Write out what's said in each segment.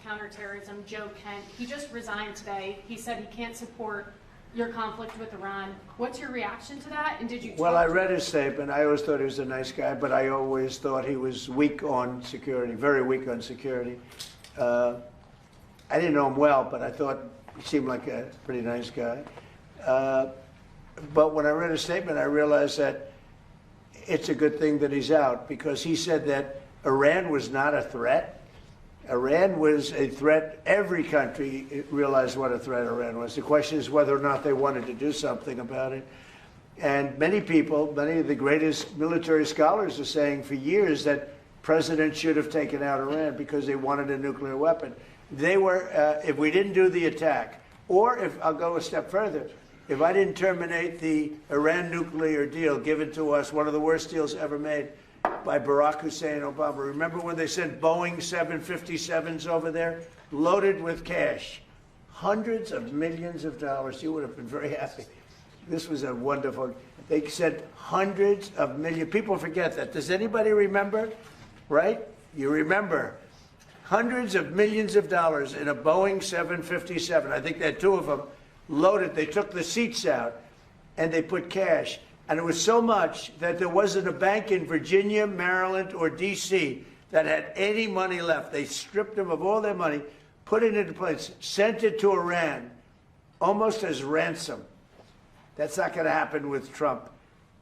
counterterrorism, Joe Kent. He just resigned today. He said he can't support your conflict with Iran. What's your reaction to that? And did you? Well, I read his statement. I always thought he was a nice guy, but I always thought he was weak on security, very weak on security. I didn't know him well, but I thought he seemed like a pretty nice guy. But when I read his statement, I realized that it's a good thing that he's out, because he said that Iran was not a threat. Iran was a threat. Every country realized what a threat Iran was. The question is whether or not they wanted to do something about it. And many people, many of the greatest military scholars are saying for years that presidents should have taken out Iran because they wanted a nuclear weapon. They were, if we didn't do the attack, or if, I'll go a step further, if I didn't terminate the Iran nuclear deal given to us, one of the worst deals ever made by Barack Hussein Obama. Remember when they sent Boeing 757s over there, loaded with cash, hundreds of millions of dollars? You would have been very happy. This was a wonderful. They sent hundreds of millions. People forget that. Does anybody remember? Right? You remember. Hundreds of millions of dollars in a Boeing 757. I think they had two of them loaded. They took the seats out and they put cash. And it was so much that there wasn't a bank in Virginia, Maryland, or D.C. that had any money left. They stripped them of all their money, put it into place, sent it to Iran, almost as ransom. That's not going to happen with Trump.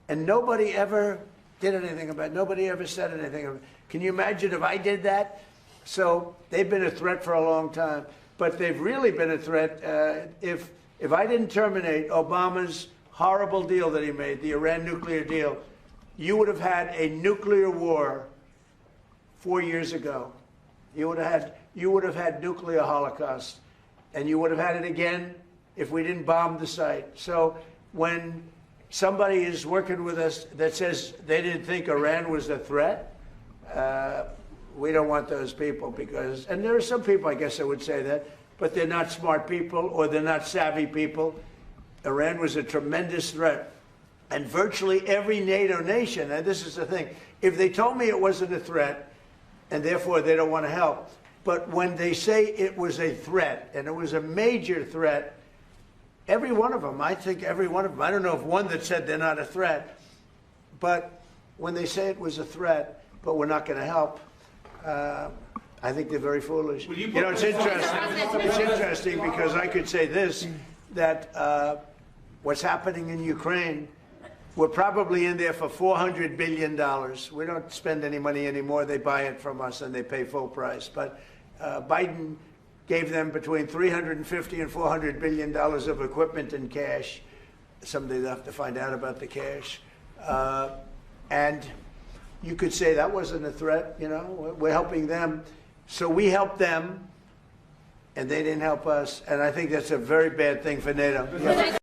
And nobody ever did anything about it. Nobody ever said anything about it. Can you imagine if I did that? So they've been a threat for a long time. But they've really been a threat. If I didn't terminate Obama's horrible deal that he made, the Iran nuclear deal, you would have had a nuclear war 4 years ago. You would have had nuclear holocaust, and you would have had it again if we didn't bomb the site. So when somebody is working with us that says they didn't think Iran was a threat, we don't want those people, because, and there are some people, I guess I would say that, but they're not smart people or they're not savvy people. Iran was a tremendous threat. And virtually every NATO nation, and this is the thing, if they told me it wasn't a threat, and therefore they don't want to help, but when they say it was a threat, and it was a major threat, every one of them, I think every one of them, I don't know of one that said they're not a threat, but when they say it was a threat, but we're not going to help, I think they're very foolish. You know, it's interesting. It's interesting because I could say this, that what's happening in Ukraine, we're probably in there for $400 billion. We don't spend any money anymore. They buy it from us and they pay full price. But Biden gave them between $350 and $400 billion of equipment and cash. Someday they'll have to find out about the cash. And you could say that wasn't a threat, you know. We're helping them. So we helped them, and they didn't help us. And I think that's a very bad thing for NATO.